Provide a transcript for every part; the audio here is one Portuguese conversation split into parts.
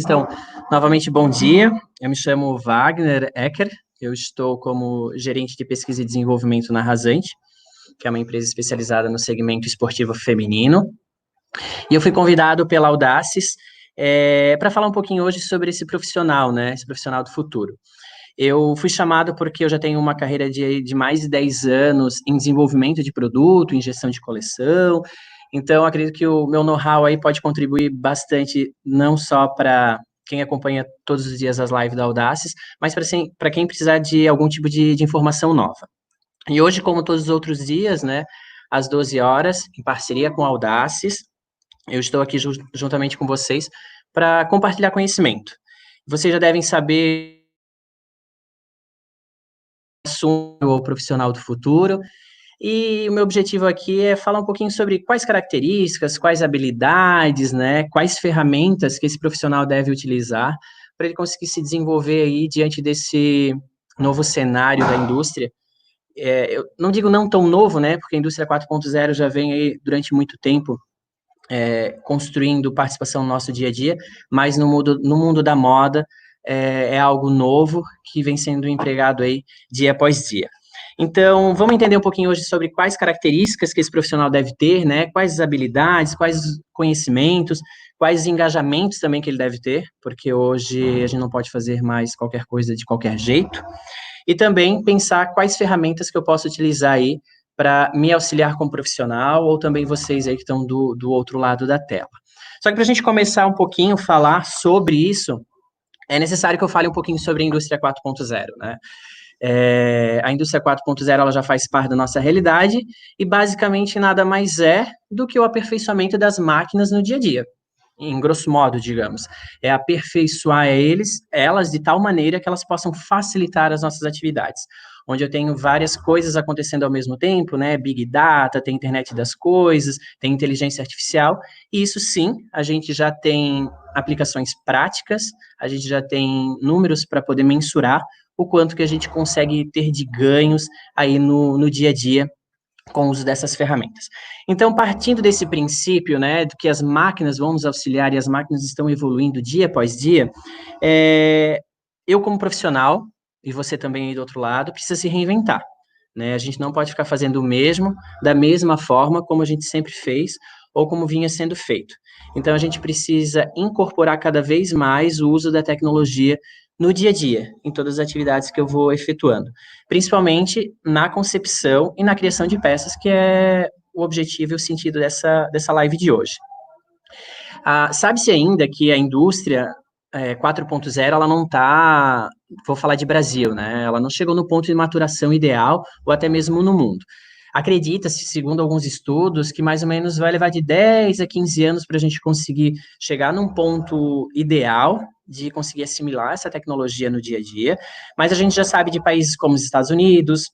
Então, novamente, bom dia. Eu me chamo Wagner Ecker, eu estou como gerente de pesquisa e desenvolvimento na Rasante, que é uma empresa especializada no segmento esportivo feminino. E eu fui convidado pela Audaces para falar um pouquinho hoje sobre esse profissional, né? Esse profissional do futuro. Eu fui chamado porque eu já tenho uma carreira de mais de 10 anos em desenvolvimento de produto, em gestão de coleção. Então, acredito que o meu know-how aí pode contribuir bastante, não só para quem acompanha todos os dias as lives da Audaces, mas para quem precisar de algum tipo de informação nova. E hoje, como todos os outros dias, né, às 12 horas, em parceria com a Audaces, eu estou aqui juntamente com vocês para compartilhar conhecimento. Vocês já devem saber o profissional do futuro. E o meu objetivo aqui é falar um pouquinho sobre quais características, quais habilidades, né, quais ferramentas que esse profissional deve utilizar para ele conseguir se desenvolver aí diante desse novo cenário da indústria. Eu não digo não tão novo, né, porque a indústria 4.0 já vem aí durante muito tempo construindo participação no nosso dia a dia, mas no mundo da moda é algo novo que vem sendo empregado aí dia após dia. Então, vamos entender um pouquinho hoje sobre quais características que esse profissional deve ter, né? Quais habilidades, quais conhecimentos, quais engajamentos também que ele deve ter, porque hoje a gente não pode fazer mais qualquer coisa de qualquer jeito. E também pensar quais ferramentas que eu posso utilizar aí para me auxiliar como profissional, ou também vocês aí que estão do outro lado da tela. Só que para a gente começar um pouquinho a falar sobre isso, é necessário que eu fale um pouquinho sobre a indústria 4.0, né? A indústria 4.0 ela já faz parte da nossa realidade e basicamente nada mais é do que o aperfeiçoamento das máquinas no dia a dia, em grosso modo, digamos. É aperfeiçoar elas de tal maneira que elas possam facilitar as nossas atividades. Onde eu tenho várias coisas acontecendo ao mesmo tempo, né? Big Data, tem internet das coisas, tem inteligência artificial, e isso sim, a gente já tem aplicações práticas, a gente já tem números para poder mensurar o quanto que a gente consegue ter de ganhos aí no dia a dia com o uso dessas ferramentas. Então, partindo desse princípio, né, de que as máquinas vão nos auxiliar e as máquinas estão evoluindo dia após dia, eu como profissional, e você também aí do outro lado, precisa se reinventar, né? A gente não pode ficar fazendo o mesmo, da mesma forma como a gente sempre fez, ou como vinha sendo feito. Então, a gente precisa incorporar cada vez mais o uso da tecnologia no dia a dia, em todas as atividades que eu vou efetuando, principalmente na concepção e na criação de peças, que é o objetivo e o sentido dessa live de hoje. Sabe-se ainda que a indústria 4.0, ela não está, vou falar de Brasil, né? Ela não chegou no ponto de maturação ideal, ou até mesmo no mundo. Acredita-se, segundo alguns estudos, que mais ou menos vai levar de 10 a 15 anos para a gente conseguir chegar num ponto ideal de conseguir assimilar essa tecnologia no dia a dia, mas a gente já sabe de países como os Estados Unidos,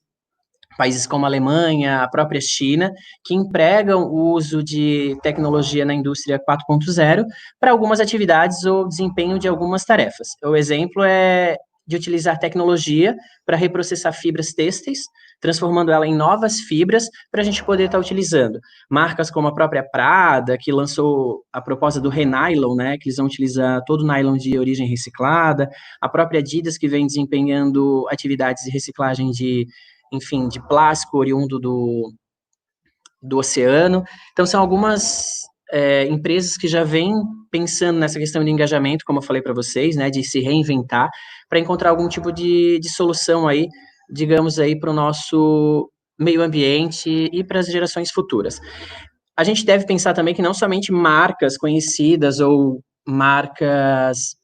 países como a Alemanha, a própria China, que empregam o uso de tecnologia na indústria 4.0 para algumas atividades ou desempenho de algumas tarefas. O exemplo é de utilizar tecnologia para reprocessar fibras têxteis, transformando ela em novas fibras para a gente poder estar utilizando. Marcas como a própria Prada, que lançou a proposta do Renylon, né, que eles vão utilizar todo o nylon de origem reciclada, a própria Adidas, que vem desempenhando atividades de reciclagem enfim, de plástico oriundo do oceano. Então, são algumas empresas que já vêm pensando nessa questão de engajamento, como eu falei para vocês, né, de se reinventar, para encontrar algum tipo de solução aí, digamos aí, para o nosso meio ambiente e para as gerações futuras. A gente deve pensar também que não somente marcas conhecidas ou marcas,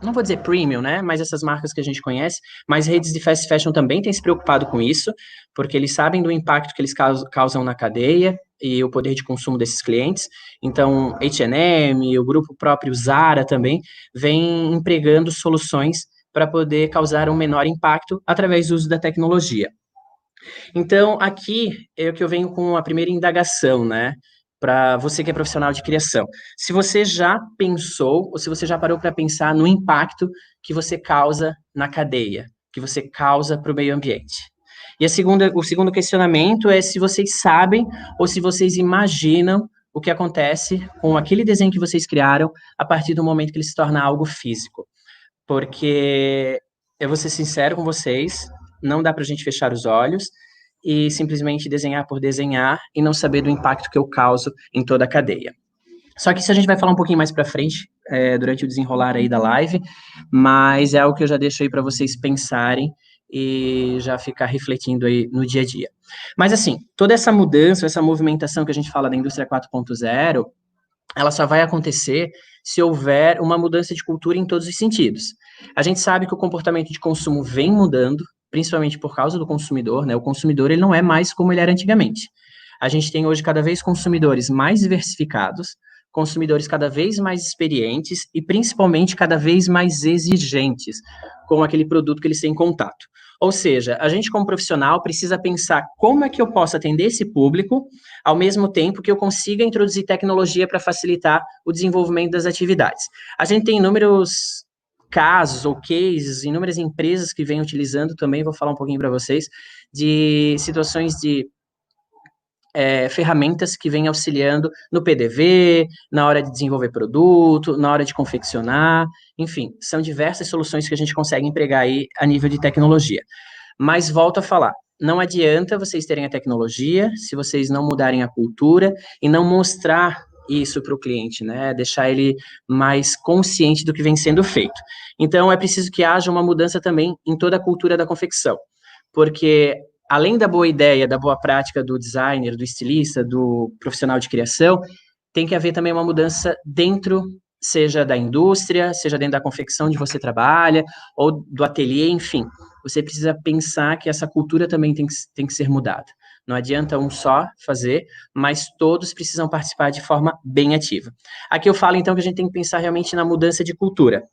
não vou dizer premium, né, mas essas marcas que a gente conhece, mas redes de fast fashion também têm se preocupado com isso, porque eles sabem do impacto que eles causam na cadeia e o poder de consumo desses clientes. Então, H&M, o grupo próprio Zara também, vem empregando soluções para poder causar um menor impacto através do uso da tecnologia. Então, aqui é o que eu venho com a primeira indagação, né? Para você que é profissional de criação. Se você já pensou, ou se você já parou para pensar no impacto que você causa na cadeia, que você causa para o meio ambiente. E o segundo questionamento é se vocês sabem ou se vocês imaginam o que acontece com aquele desenho que vocês criaram a partir do momento que ele se torna algo físico. Porque, eu vou ser sincero com vocês, não dá para a gente fechar os olhos e simplesmente desenhar por desenhar e não saber do impacto que eu causo em toda a cadeia. Só que isso a gente vai falar um pouquinho mais para frente, durante o desenrolar aí da live, mas é algo que eu já deixo aí para vocês pensarem e já ficar refletindo aí no dia a dia. Mas assim, toda essa mudança, essa movimentação que a gente fala da indústria 4.0, ela só vai acontecer se houver uma mudança de cultura em todos os sentidos. A gente sabe que o comportamento de consumo vem mudando, principalmente por causa do consumidor, né? O consumidor, ele não é mais como ele era antigamente. A gente tem hoje cada vez consumidores mais diversificados, consumidores cada vez mais experientes e principalmente cada vez mais exigentes com aquele produto que eles têm contato. Ou seja, a gente como profissional precisa pensar como é que eu posso atender esse público, ao mesmo tempo que eu consiga introduzir tecnologia para facilitar o desenvolvimento das atividades. A gente tem inúmeros casos ou cases, inúmeras empresas que vêm utilizando também, vou falar um pouquinho para vocês, de situações de ferramentas que vêm auxiliando no PDV, na hora de desenvolver produto, na hora de confeccionar, enfim, são diversas soluções que a gente consegue empregar aí a nível de tecnologia. Mas volto a falar, não adianta vocês terem a tecnologia se vocês não mudarem a cultura e não mostrar isso para o cliente, né? Deixar ele mais consciente do que vem sendo feito. Então, é preciso que haja uma mudança também em toda a cultura da confecção, porque além da boa ideia, da boa prática do designer, do estilista, do profissional de criação, tem que haver também uma mudança dentro, seja da indústria, seja dentro da confecção onde você trabalha, ou do ateliê, enfim. Você precisa pensar que essa cultura também tem que ser mudada. Não adianta um só fazer, mas todos precisam participar de forma bem ativa. Aqui eu falo, então, que a gente tem que pensar realmente na mudança de cultura,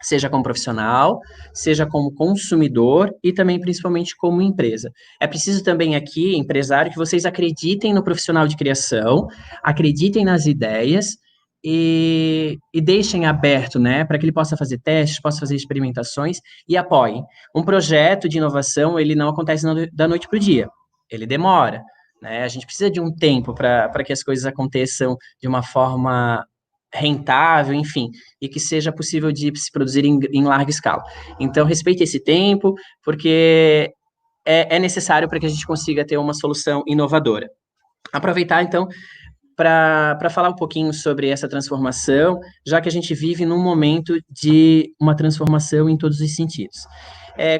seja como profissional, seja como consumidor e também, principalmente, como empresa. É preciso também aqui, empresário, que vocês acreditem no profissional de criação, acreditem nas ideias e deixem aberto, né, para que ele possa fazer testes, possa fazer experimentações e apoiem. Um projeto de inovação, ele não acontece da noite para o dia, ele demora, né, a gente precisa de um tempo para que as coisas aconteçam de uma forma rentável, enfim, e que seja possível de se produzir em larga escala. Então, respeite esse tempo, porque é necessário para que a gente consiga ter uma solução inovadora. Aproveitar, então, para falar um pouquinho sobre essa transformação, já que a gente vive num momento de uma transformação em todos os sentidos.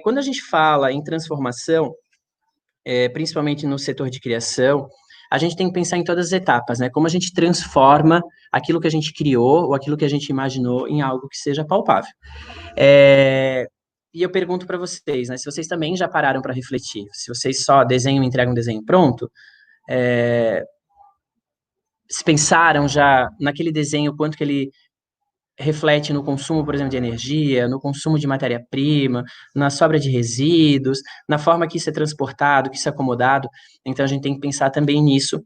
Quando a gente fala em transformação, principalmente no setor de criação, a gente tem que pensar em todas as etapas, né? Como a gente transforma aquilo que a gente criou ou aquilo que a gente imaginou em algo que seja palpável. E eu pergunto para vocês, né? Se vocês também já pararam para refletir, se vocês só desenham e entregam um desenho pronto, se pensaram já naquele desenho, quanto que ele reflete no consumo, por exemplo, de energia, no consumo de matéria-prima, na sobra de resíduos, na forma que isso é transportado, que isso é acomodado. Então, a gente tem que pensar também nisso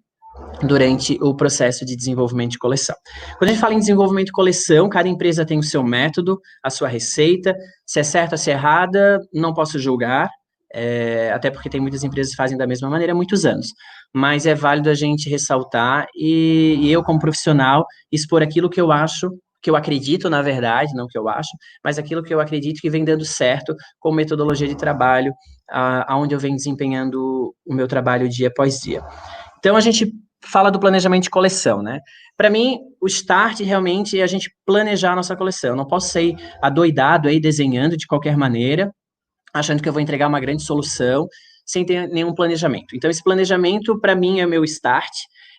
durante o processo de desenvolvimento de coleção. Quando a gente fala em desenvolvimento de coleção, cada empresa tem o seu método, a sua receita. Se é certa, se é errada, não posso julgar, até porque tem muitas empresas que fazem da mesma maneira há muitos anos. Mas é válido a gente ressaltar e eu, como profissional, expor aquilo que eu acho, que eu acredito, na verdade, não que eu acho, mas aquilo que eu acredito que vem dando certo com metodologia de trabalho, aonde eu venho desempenhando o meu trabalho dia após dia. Então, a gente fala do planejamento de coleção, né? Para mim, o start realmente é a gente planejar a nossa coleção. Eu não posso sair adoidado aí desenhando de qualquer maneira, achando que eu vou entregar uma grande solução sem ter nenhum planejamento. Então, esse planejamento, para mim, é o meu start,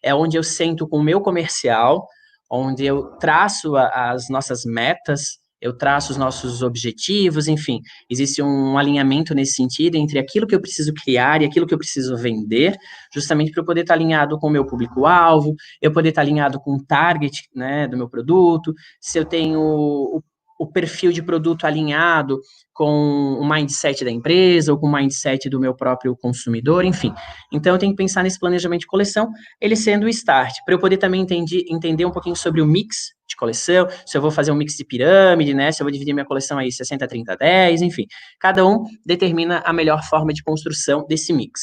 é onde eu sento com o meu comercial, onde eu traço as nossas metas, eu traço os nossos objetivos, enfim, existe um alinhamento nesse sentido entre aquilo que eu preciso criar e aquilo que eu preciso vender, justamente para eu poder estar alinhado com o meu público-alvo, eu poder estar alinhado com o target, né, do meu produto, se eu tenho o perfil de produto alinhado com o mindset da empresa ou com o mindset do meu próprio consumidor, enfim. Então, eu tenho que pensar nesse planejamento de coleção, ele sendo o start, para eu poder também entender um pouquinho sobre o mix de coleção, se eu vou fazer um mix de pirâmide, né, se eu vou dividir minha coleção aí 60, 30, 10, enfim. Cada um determina a melhor forma de construção desse mix.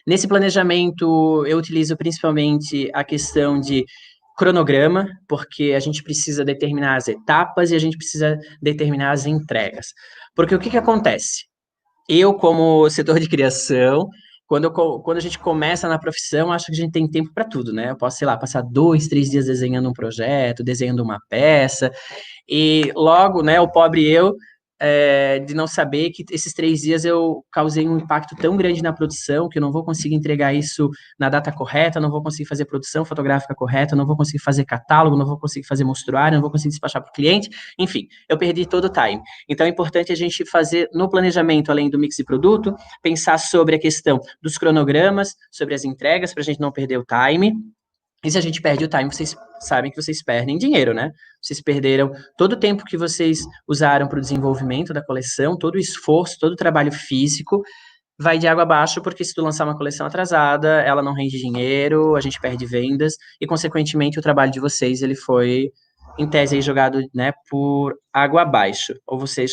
Nesse planejamento, eu utilizo principalmente a questão de cronograma, porque a gente precisa determinar as etapas e a gente precisa determinar as entregas. Porque o que acontece? Eu, como setor de criação, quando a gente começa na profissão, acho que a gente tem tempo para tudo, né? Eu posso, sei lá, passar 2, 3 dias desenhando um projeto, desenhando uma peça, e logo, né, o pobre eu, de não saber que esses 3 dias eu causei um impacto tão grande na produção que eu não vou conseguir entregar isso na data correta, não vou conseguir fazer produção fotográfica correta, não vou conseguir fazer catálogo, não vou conseguir fazer mostruário, não vou conseguir despachar para o cliente, enfim, eu perdi todo o time. Então é importante a gente fazer no planejamento, além do mix de produto, pensar sobre a questão dos cronogramas, sobre as entregas, para a gente não perder o time. E se a gente perde o time, vocês sabem que vocês perdem dinheiro, né? Vocês perderam todo o tempo que vocês usaram para o desenvolvimento da coleção, todo o esforço, todo o trabalho físico, vai de água abaixo, porque se tu lançar uma coleção atrasada, ela não rende dinheiro, a gente perde vendas, e consequentemente o trabalho de vocês, ele foi, em tese, aí, jogado, né, por água abaixo, ou vocês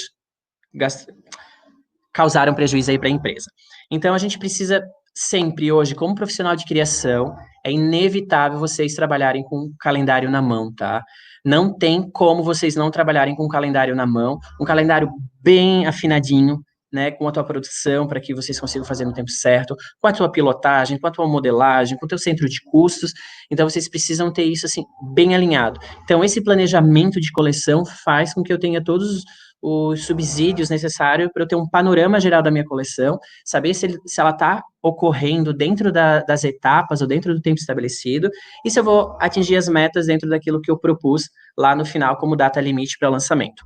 causaram prejuízo aí para a empresa. Então, a gente precisa sempre, hoje, como profissional de criação, é inevitável vocês trabalharem com o calendário na mão, tá? Não tem como vocês não trabalharem com o calendário na mão, um calendário bem afinadinho, né, com a tua produção, para que vocês consigam fazer no tempo certo, com a tua pilotagem, com a tua modelagem, com o teu centro de custos. Então, vocês precisam ter isso, assim, bem alinhado. Então, esse planejamento de coleção faz com que eu tenha todos os subsídios necessários para eu ter um panorama geral da minha coleção, saber se ela está ocorrendo dentro das etapas ou dentro do tempo estabelecido, e se eu vou atingir as metas dentro daquilo que eu propus lá no final como data limite para lançamento.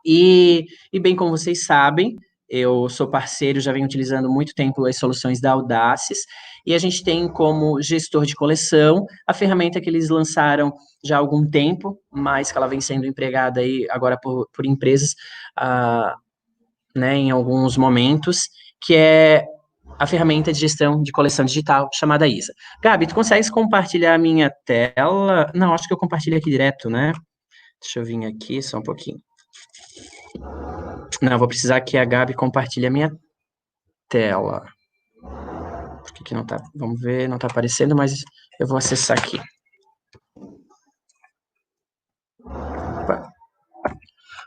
E bem como vocês sabem, eu sou parceiro, já venho utilizando muito tempo as soluções da Audaces, e a gente tem como gestor de coleção a ferramenta que eles lançaram já há algum tempo, mas que ela vem sendo empregada aí agora por empresas, né, em alguns momentos, que é a ferramenta de gestão de coleção digital chamada ISA. Gabi, tu consegues compartilhar a minha tela? Não, acho que eu compartilho aqui direto, né? Deixa eu vir aqui só um pouquinho. Não, vou precisar que a Gabi compartilhe a minha tela. Por que não tá? Vamos ver, não tá aparecendo, mas eu vou acessar aqui.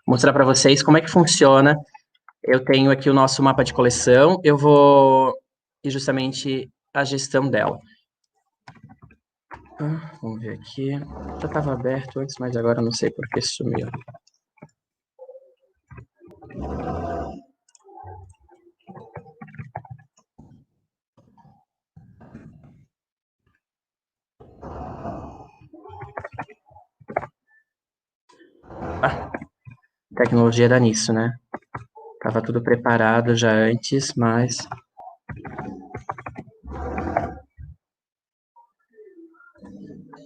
Vou mostrar para vocês como é que funciona. Eu tenho aqui o nosso mapa de coleção, eu vou e justamente a gestão dela. Vamos ver aqui. Já estava aberto antes, mas agora não sei por que sumiu. Tecnologia dá nisso, né? Tava tudo preparado já antes, mas...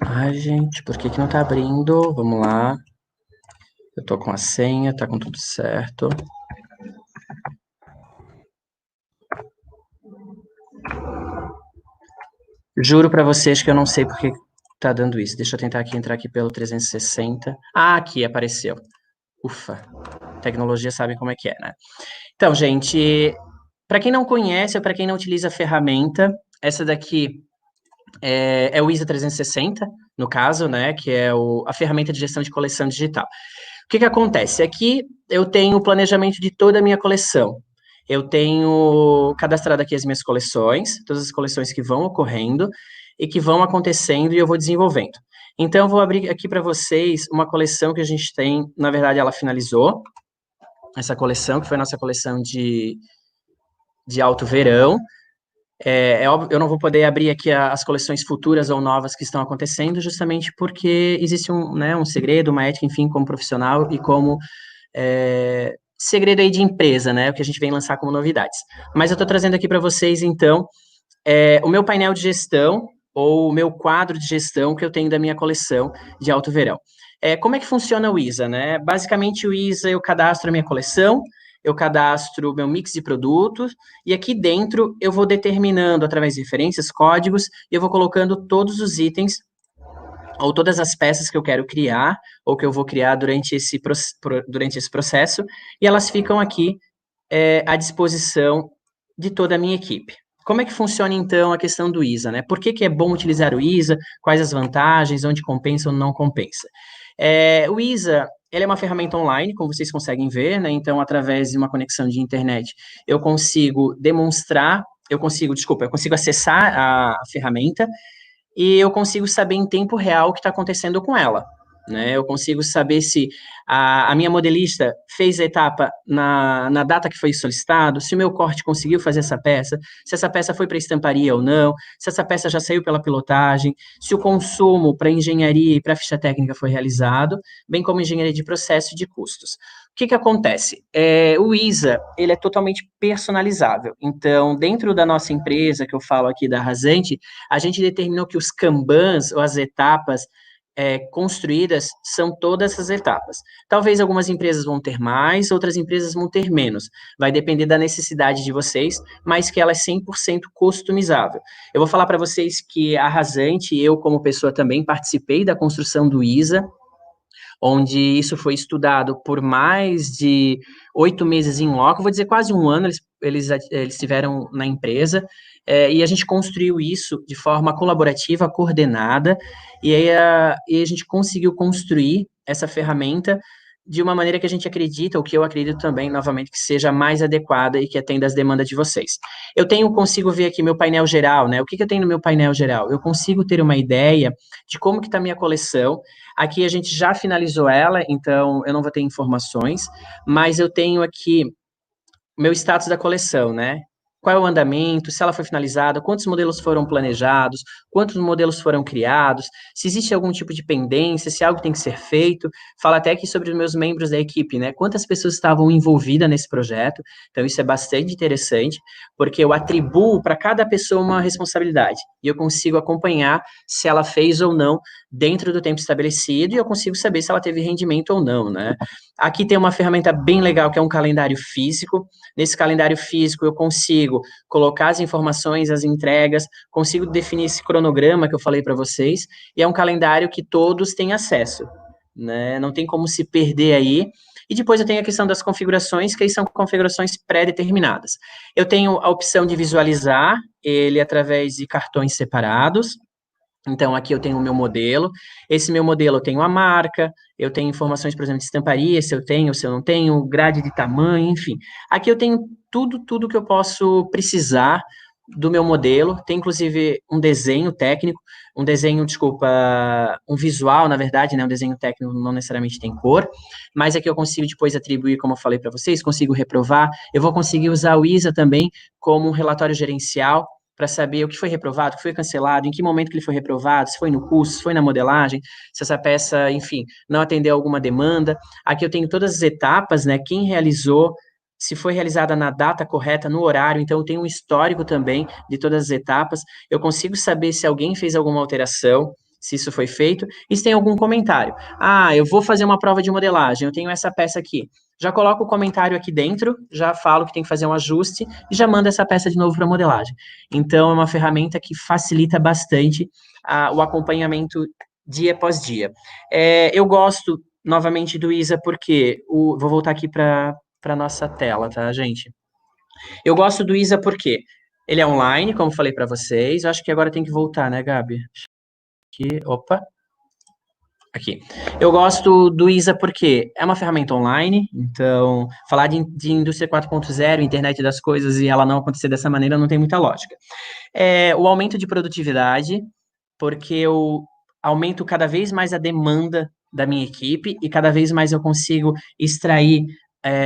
Ai, gente, por que não tá abrindo? Vamos lá. Eu tô com a senha, tá com tudo certo. Juro pra vocês que eu não sei por que tá dando isso. Deixa eu tentar entrar aqui pelo 360. Ah, aqui, apareceu. Ufa, tecnologia sabe como é que é, né? Então, gente, para quem não conhece ou para quem não utiliza a ferramenta, essa daqui é o ISA 360, no caso, né, que é a ferramenta de gestão de coleção digital. O que acontece? Aqui eu tenho o planejamento de toda a minha coleção. Eu tenho cadastrado aqui as minhas coleções, todas as coleções que vão ocorrendo e que vão acontecendo e eu vou desenvolvendo. Então, eu vou abrir aqui para vocês uma coleção que a gente tem, na verdade, ela finalizou, essa coleção, que foi a nossa coleção de alto verão. É óbvio, eu não vou poder abrir aqui as coleções futuras ou novas que estão acontecendo, justamente porque existe um segredo, uma ética, enfim, como profissional e como segredo aí de empresa, né, o que a gente vem lançar como novidades. Mas eu estou trazendo aqui para vocês, então, o meu painel de gestão ou o meu quadro de gestão que eu tenho da minha coleção de alto verão. Como é que funciona o ISA, né? Basicamente, o ISA, eu cadastro a minha coleção, eu cadastro o meu mix de produtos, e aqui dentro eu vou determinando, através de referências, códigos, e eu vou colocando todos os itens ou todas as peças que eu quero criar, ou que eu vou criar durante esse processo, e elas ficam aqui à disposição de toda a minha equipe. como é que funciona, então, a questão do ISA, né? Por que que é bom utilizar o ISA? Quais as vantagens? Onde compensa ou não compensa? O ISA, ele é uma ferramenta online, como vocês conseguem ver, né? Então, através de uma conexão de internet, eu consigo demonstrar, eu consigo acessar a ferramenta e eu consigo saber em tempo real o que está acontecendo com ela. Né? Eu consigo saber se a minha modelista fez a etapa na data que foi solicitado, se o meu corte conseguiu fazer essa peça, se essa peça foi para estamparia ou não, se essa peça já saiu pela pilotagem, se o consumo para engenharia e para ficha técnica foi realizado, bem como engenharia de processo e de custos. O que que acontece? O ISA, ele é totalmente personalizável. Então, dentro da nossa empresa, que eu falo aqui da Rasante, a gente determinou que os Kanbans, ou as etapas construídas, são todas as etapas. Talvez algumas empresas vão ter mais, outras empresas vão ter menos. Vai depender da necessidade de vocês, mas que ela é 100% customizável. Eu vou falar para vocês que a Rasante, eu como pessoa também participei da construção do ISA, onde isso foi estudado por mais de 8 meses em loco, vou dizer quase um ano, eles estiveram na empresa, e a gente construiu isso de forma colaborativa, coordenada, e a gente conseguiu construir essa ferramenta de uma maneira que a gente acredita, o que eu acredito também, novamente, que seja mais adequada e que atenda às demandas de vocês. Consigo ver aqui meu painel geral, né? O que eu tenho no meu painel geral? Eu consigo ter uma ideia de como que está a minha coleção. Aqui a gente já finalizou ela, então eu não vou ter informações, mas eu tenho aqui meu status da coleção, né? Qual é o andamento, se ela foi finalizada, quantos modelos foram planejados, quantos modelos foram criados, se existe algum tipo de pendência, se algo tem que ser feito. Fala até aqui sobre os meus membros da equipe, né? Quantas pessoas estavam envolvidas nesse projeto. Então, isso é bastante interessante, porque eu atribuo para cada pessoa uma responsabilidade e eu consigo acompanhar se ela fez ou não dentro do tempo estabelecido e eu consigo saber se ela teve rendimento ou não, né? Aqui tem uma ferramenta bem legal que é um calendário físico. Nesse calendário físico, eu consigo colocar as informações, as entregas, consigo definir esse cronograma que eu falei para vocês, e é um calendário que todos têm acesso, né? Não tem como se perder aí. E depois eu tenho a questão das configurações, que aí são configurações pré-determinadas. Eu tenho a opção de visualizar ele através de cartões separados. Então, aqui eu tenho o meu modelo. Esse meu modelo eu tenho a marca, eu tenho informações, por exemplo, de estamparia, se eu tenho, se eu não tenho, grade de tamanho, enfim. Aqui eu tenho tudo que eu posso precisar do meu modelo. Tem, inclusive, um desenho técnico, um visual, na verdade, né? Um desenho técnico não necessariamente tem cor, mas aqui eu consigo depois atribuir, como eu falei para vocês, consigo reprovar. Eu vou conseguir usar o ISA também como um relatório gerencial, para saber o que foi reprovado, o que foi cancelado, em que momento que ele foi reprovado, se foi no curso, se foi na modelagem, se essa peça, enfim, não atendeu alguma demanda. Aqui eu tenho todas as etapas, né? Quem realizou, se foi realizada na data correta, no horário, então eu tenho um histórico também de todas as etapas. Eu consigo saber se alguém fez alguma alteração, se isso foi feito, e se tem algum comentário. Ah, eu vou fazer uma prova de modelagem, eu tenho essa peça aqui. Já coloco o comentário aqui dentro, já falo que tem que fazer um ajuste e já mando essa peça de novo para modelagem. Então, é uma ferramenta que facilita bastante o acompanhamento dia após dia. Eu gosto, novamente, do ISA porque... vou voltar aqui para a nossa tela, tá, gente? Eu gosto do ISA porque ele é online, como falei para vocês. Eu acho que agora tem que voltar, né, Gabi? Aqui, opa. Aqui. Eu gosto do ISA porque é uma ferramenta online, então falar de indústria 4.0, internet das coisas e ela não acontecer dessa maneira não tem muita lógica. O aumento de produtividade, porque eu aumento cada vez mais a demanda da minha equipe e cada vez mais eu consigo extrair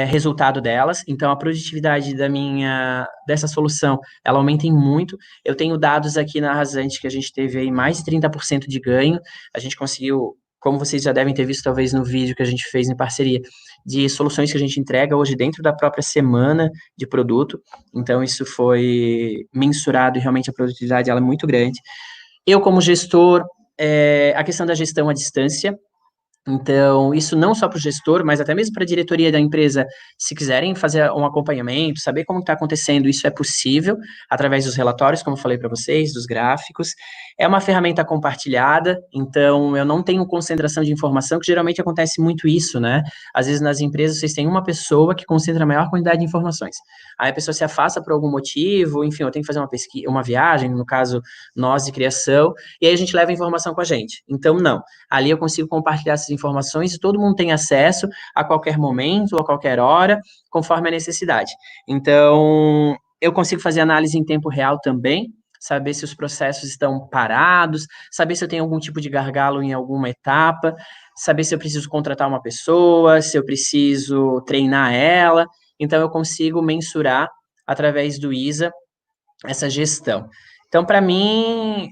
resultado delas. Então, a produtividade dessa solução, ela aumenta em muito. Eu tenho dados aqui na Rasante que a gente teve aí mais de 30% de ganho. A gente conseguiu, como vocês já devem ter visto, talvez no vídeo que a gente fez em parceria, de soluções que a gente entrega hoje dentro da própria semana de produto. Então, isso foi mensurado e realmente a produtividade ela é muito grande. Eu, como gestor, a questão da gestão à distância, Então, isso não só para o gestor, mas até mesmo para a diretoria da empresa, se quiserem fazer um acompanhamento, saber como está acontecendo, isso é possível através dos relatórios, como eu falei para vocês, dos gráficos. É uma ferramenta compartilhada, então eu não tenho concentração de informação, que geralmente acontece muito isso, né? Às vezes nas empresas vocês têm uma pessoa que concentra a maior quantidade de informações. Aí a pessoa se afasta por algum motivo, enfim, eu tenho que fazer uma pesquisa, uma viagem, no caso, nós de criação, e aí a gente leva a informação com a gente. Então, não. Ali eu consigo compartilhar essas informações e todo mundo tem acesso a qualquer momento, a qualquer hora, conforme a necessidade. Então, eu consigo fazer análise em tempo real também, saber se os processos estão parados, saber se eu tenho algum tipo de gargalo em alguma etapa, saber se eu preciso contratar uma pessoa, se eu preciso treinar ela. Então, eu consigo mensurar através do ISA essa gestão. Então, para mim,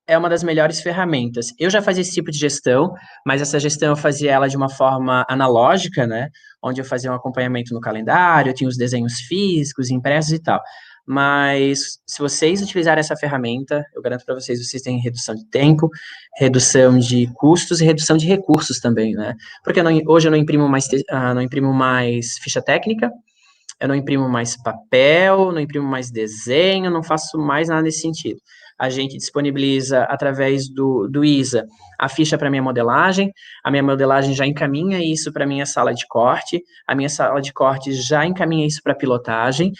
é uma das melhores ferramentas. Eu já fazia esse tipo de gestão, mas essa gestão eu fazia ela de uma forma analógica, né? Onde eu fazia um acompanhamento no calendário, eu tinha os desenhos físicos, impressos e tal. Mas se vocês utilizarem essa ferramenta, eu garanto para vocês, vocês têm redução de tempo, redução de custos e redução de recursos também, né? Porque hoje eu não imprimo mais, não imprimo mais ficha técnica, eu não imprimo mais papel, não imprimo mais desenho, não faço mais nada nesse sentido. A gente disponibiliza através do ISA a ficha para minha modelagem, a minha modelagem já encaminha isso para minha sala de corte, a minha sala de corte já encaminha isso para a pilotagem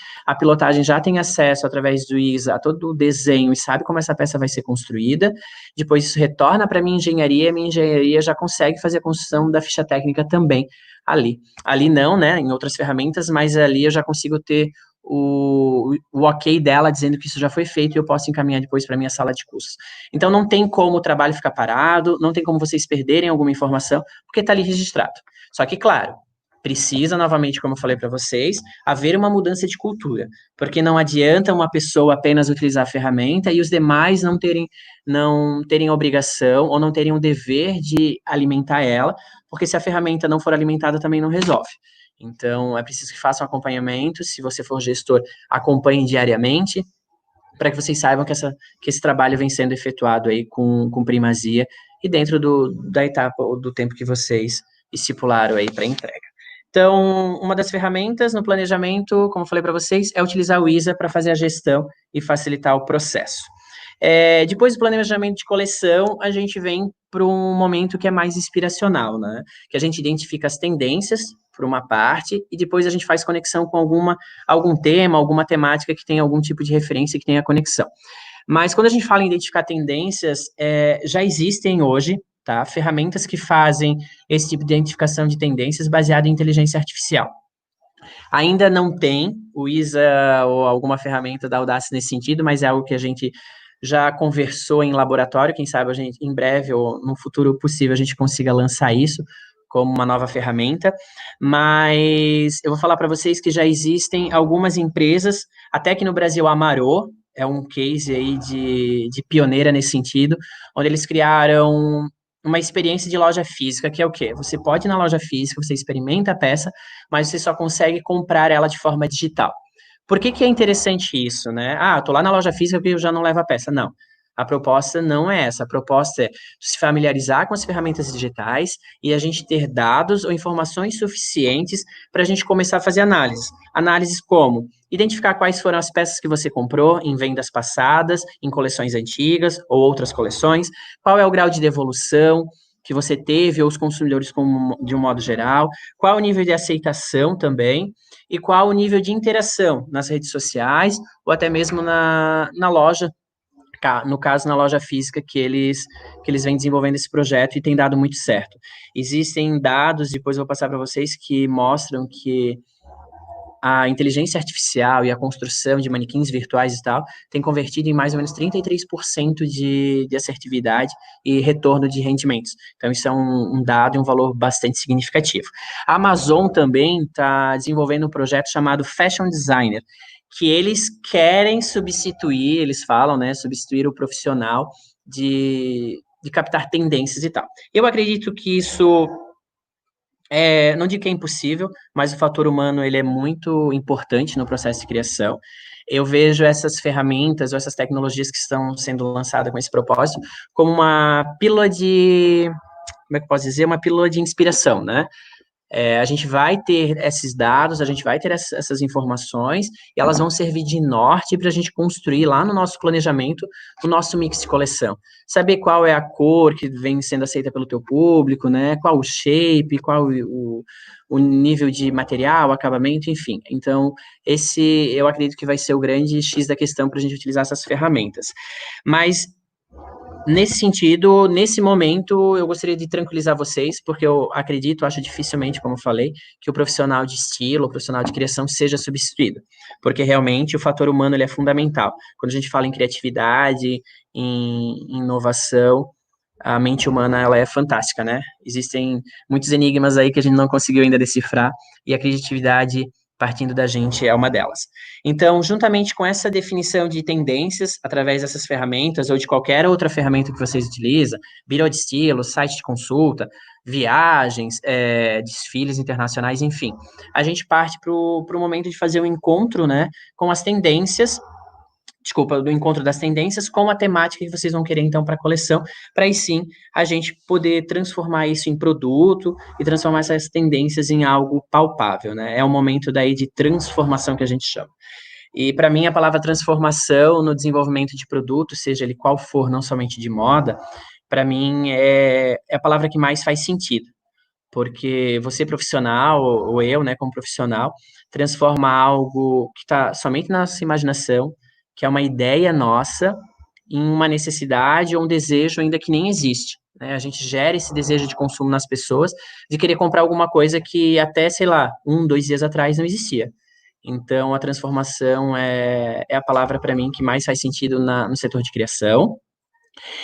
já tem acesso através do ISA a todo o desenho e sabe como essa peça vai ser construída, depois isso retorna para a minha engenharia já consegue fazer a construção da ficha técnica também ali. Ali não, né, em outras ferramentas, mas ali eu já consigo ter o ok dela dizendo que isso já foi feito e eu posso encaminhar depois para a minha sala de cursos. Então não tem como o trabalho ficar parado, não tem como vocês perderem alguma informação, porque está ali registrado. Só que, claro, precisa, novamente, como eu falei para vocês, haver uma mudança de cultura, porque não adianta uma pessoa apenas utilizar a ferramenta e os demais não terem obrigação ou não terem o dever de alimentar ela, porque se a ferramenta não for alimentada, também não resolve. Então, é preciso que façam acompanhamento. Se você for gestor, acompanhe diariamente, para que vocês saibam que esse trabalho vem sendo efetuado aí com primazia e dentro da etapa ou do tempo que vocês estipularam aí para entrega. Então, uma das ferramentas no planejamento, como eu falei para vocês, é utilizar o ISA para fazer a gestão e facilitar o processo. Depois do planejamento de coleção, a gente vem para um momento que é mais inspiracional, né? Que a gente identifica as tendências por uma parte e depois a gente faz conexão com algum tema, alguma temática que tem algum tipo de referência que tenha conexão. Mas quando a gente fala em identificar tendências, já existem hoje, tá? Ferramentas que fazem esse tipo de identificação de tendências baseado em inteligência artificial. Ainda não tem o ISA ou alguma ferramenta da Audace nesse sentido, mas é algo que a gente já conversou em laboratório, quem sabe a gente, em breve ou no futuro possível, a gente consiga lançar isso como uma nova ferramenta, mas eu vou falar para vocês que já existem algumas empresas, até que no Brasil a Amarô é um case aí de pioneira nesse sentido, onde eles criaram uma experiência de loja física, que é o quê? Você pode ir na loja física, você experimenta a peça, mas você só consegue comprar ela de forma digital. Por que que é interessante isso, né? Ah, tô lá na loja física porque eu já não levo a peça. Não. A proposta não é essa. A proposta é se familiarizar com as ferramentas digitais e a gente ter dados ou informações suficientes para a gente começar a fazer análises. Análises como identificar quais foram as peças que você comprou em vendas passadas, em coleções antigas ou outras coleções, qual é o grau de devolução que você teve, ou os consumidores de um modo geral, qual o nível de aceitação também, e qual o nível de interação nas redes sociais ou até mesmo na loja, no caso na loja física que eles vêm desenvolvendo esse projeto e tem dado muito certo. Existem dados, depois eu vou passar para vocês, que mostram que a inteligência artificial e a construção de manequins virtuais e tal tem convertido em mais ou menos 33% de assertividade e retorno de rendimentos. Então, isso é um dado e um valor bastante significativo. A Amazon também está desenvolvendo um projeto chamado Fashion Designer, que eles querem substituir, eles falam, né, substituir o profissional de captar tendências e tal. Eu acredito que isso não digo que é impossível, mas o fator humano ele é muito importante no processo de criação. Eu vejo essas ferramentas ou essas tecnologias que estão sendo lançadas com esse propósito como uma pílula como é que eu posso dizer, uma pílula de inspiração, né? A gente vai ter esses dados, a gente vai ter essas informações e elas vão servir de norte para a gente construir lá no nosso planejamento o nosso mix de coleção. Saber qual é a cor que vem sendo aceita pelo teu público, né? Qual o shape, qual o nível de material, acabamento, enfim. Então, esse eu acredito que vai ser o grande X da questão para a gente utilizar essas ferramentas. Mas nesse sentido, nesse momento, eu gostaria de tranquilizar vocês, porque eu acredito, acho dificilmente, como eu falei, que o profissional de estilo, o profissional de criação seja substituído, porque realmente o fator humano ele é fundamental. Quando a gente fala em criatividade, em inovação, a mente humana ela é fantástica, né? Existem muitos enigmas aí que a gente não conseguiu ainda decifrar, e a criatividade partindo da gente é uma delas. Então, juntamente com essa definição de tendências, através dessas ferramentas, ou de qualquer outra ferramenta que vocês utilizam, birô de estilo, site de consulta, viagens, desfiles internacionais, enfim, a gente parte para o momento de fazer o encontro, né, com as tendências, desculpa, do encontro das tendências com a temática que vocês vão querer então para a coleção, para aí sim a gente poder transformar isso em produto e transformar essas tendências em algo palpável, né? É um momento daí de transformação que a gente chama. E para mim a palavra transformação no desenvolvimento de produto, seja ele qual for, não somente de moda, para mim é a palavra que mais faz sentido. Porque você profissional, ou eu, né, como profissional, transforma algo que está somente na nossa imaginação, que é uma ideia nossa, em uma necessidade ou um desejo ainda que nem existe. Né? A gente gera esse desejo de consumo nas pessoas, de querer comprar alguma coisa que até, sei lá, 2 dias atrás não existia. Então, a transformação é a palavra para mim que mais faz sentido no setor de criação.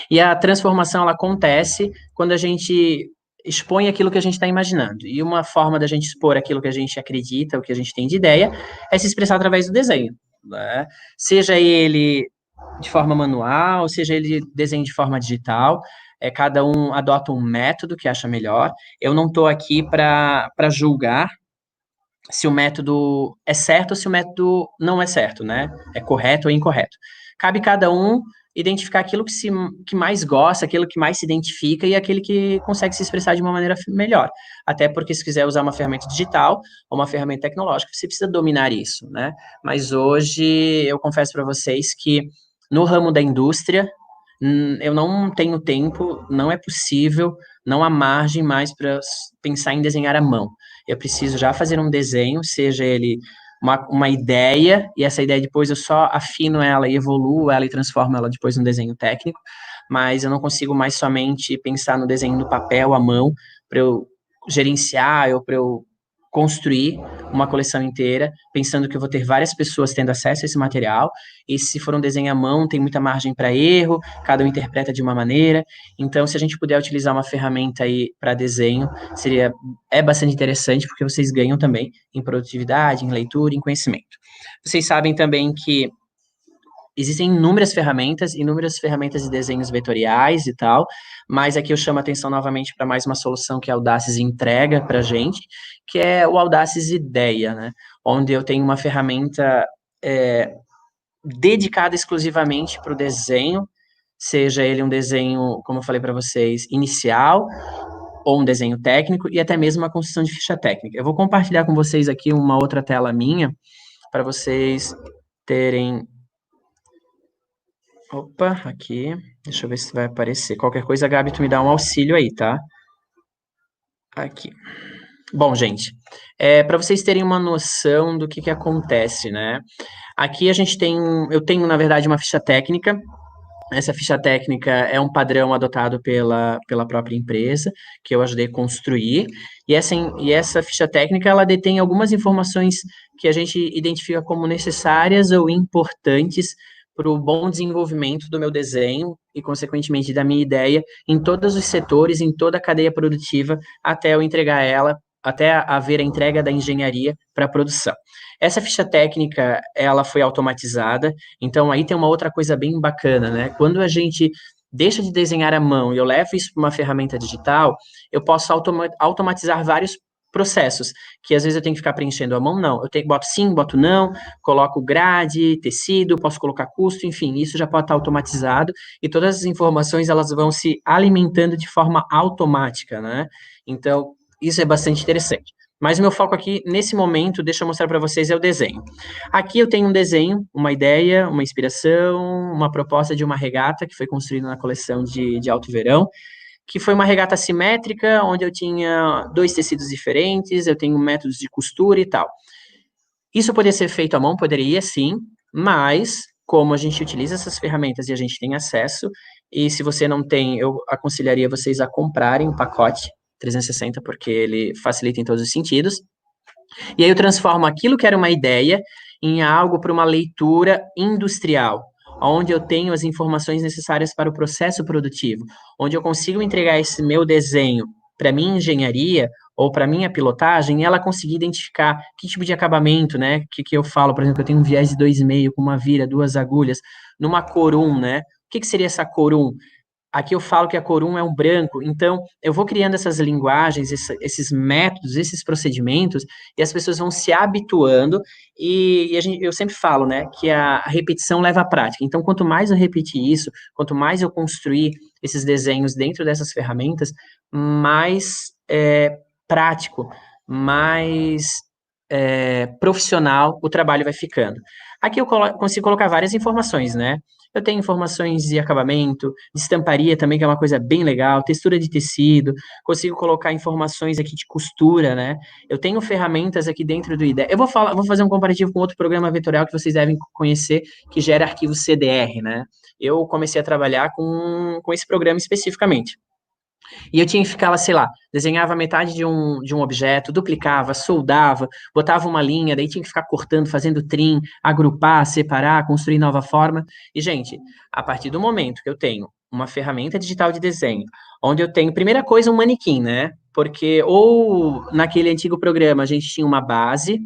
E a transformação ela acontece quando a gente expõe aquilo que a gente está imaginando. E uma forma da gente expor aquilo que a gente acredita, o que a gente tem de ideia, é se expressar através do desenho. Né? Seja ele de forma manual, seja ele desenho de forma digital, cada um adota um método que acha melhor. Eu não estou aqui para julgar se o método é certo ou se o método não é certo, né? É correto ou incorreto. Cabe cada um identificar aquilo que mais gosta, aquilo que mais se identifica e aquele que consegue se expressar de uma maneira melhor. Até porque se quiser usar uma ferramenta digital ou uma ferramenta tecnológica, você precisa dominar isso, né? Mas hoje eu confesso para vocês que no ramo da indústria eu não tenho tempo, não é possível, não há margem mais para pensar em desenhar à mão. Eu preciso já fazer um desenho, seja ele uma ideia, e essa ideia depois eu só afino ela e evoluo ela e transformo ela depois num desenho técnico, mas eu não consigo mais somente pensar no desenho do papel à mão para eu gerenciar ou para eu construir uma coleção inteira, pensando que eu vou ter várias pessoas tendo acesso a esse material, e se for um desenho à mão, tem muita margem para erro, cada um interpreta de uma maneira, então se a gente puder utilizar uma ferramenta aí para desenho, é bastante interessante, porque vocês ganham também em produtividade, em leitura, em conhecimento. Vocês sabem também que existem inúmeras ferramentas de desenhos vetoriais e tal, mas aqui eu chamo a atenção novamente para mais uma solução que a Audaces entrega para a gente, que é o Audaces Ideia, né? Onde eu tenho uma ferramenta dedicada exclusivamente para o desenho, seja ele um desenho, como eu falei para vocês, inicial, ou um desenho técnico, e até mesmo uma construção de ficha técnica. Eu vou compartilhar com vocês aqui uma outra tela minha, para vocês terem. Opa, aqui. Deixa eu ver se vai aparecer. Qualquer coisa, Gabi, tu me dá um auxílio aí, tá? Aqui. Bom, gente, para vocês terem uma noção do que acontece, né? Aqui a gente tem, eu tenho, na verdade, uma ficha técnica. Essa ficha técnica é um padrão adotado pela própria empresa, que eu ajudei a construir. E essa ficha técnica, ela detém algumas informações que a gente identifica como necessárias ou importantes para o bom desenvolvimento do meu desenho e, consequentemente, da minha ideia em todos os setores, em toda a cadeia produtiva, até eu entregar ela, até haver a entrega da engenharia para a produção. Essa ficha técnica, ela foi automatizada, então aí tem uma outra coisa bem bacana, né? Quando a gente deixa de desenhar à mão e eu levo isso para uma ferramenta digital, eu posso automatizar vários processos, que às vezes eu tenho que ficar preenchendo à mão, não. Eu tenho, boto sim, boto não, coloco grade, tecido, posso colocar custo, enfim, isso já pode estar automatizado e todas as informações elas vão se alimentando de forma automática, né? Então, isso é bastante interessante. Mas o meu foco aqui, nesse momento, deixa eu mostrar para vocês, é o desenho. Aqui eu tenho um desenho, uma ideia, uma inspiração, uma proposta de uma regata que foi construída na coleção de Alto Verão, que foi uma regata simétrica, onde eu tinha dois tecidos diferentes, eu tenho métodos de costura e tal. Isso poderia ser feito à mão? Poderia, sim, mas como a gente utiliza essas ferramentas e a gente tem acesso, e se você não tem, eu aconselharia vocês a comprarem um pacote 360, porque ele facilita em todos os sentidos. E aí eu transformo aquilo que era uma ideia em algo para uma leitura industrial, onde eu tenho as informações necessárias para o processo produtivo, onde eu consigo entregar esse meu desenho para minha engenharia ou para minha pilotagem, e ela conseguir identificar que tipo de acabamento, né? Que eu falo, por exemplo, eu tenho um viés de 2,5 com uma vira, duas agulhas, numa corum, né? O que seria essa corum? Aqui eu falo que a Corum é um branco, então eu vou criando essas linguagens, esses métodos, esses procedimentos, e as pessoas vão se habituando, eu sempre falo, né, que a repetição leva à prática. Então, quanto mais eu repetir isso, quanto mais eu construir esses desenhos dentro dessas ferramentas, mais prático, mais profissional o trabalho vai ficando. Aqui eu consigo colocar várias informações, né? Eu tenho informações de acabamento, de estamparia também, que é uma coisa bem legal, textura de tecido, consigo colocar informações aqui de costura, né? Eu tenho ferramentas aqui dentro do IDEA. Vou fazer um comparativo com outro programa vetorial que vocês devem conhecer, que gera arquivos CDR, né? Eu comecei a trabalhar com esse programa especificamente. E eu tinha que ficar lá, sei lá, desenhava metade de um objeto, duplicava, soldava, botava uma linha, daí tinha que ficar cortando, fazendo trim, agrupar, separar, construir nova forma. E, gente, a partir do momento que eu tenho uma ferramenta digital de desenho, onde eu tenho, primeira coisa, um manequim, né? Porque, ou naquele antigo programa, a gente tinha uma base,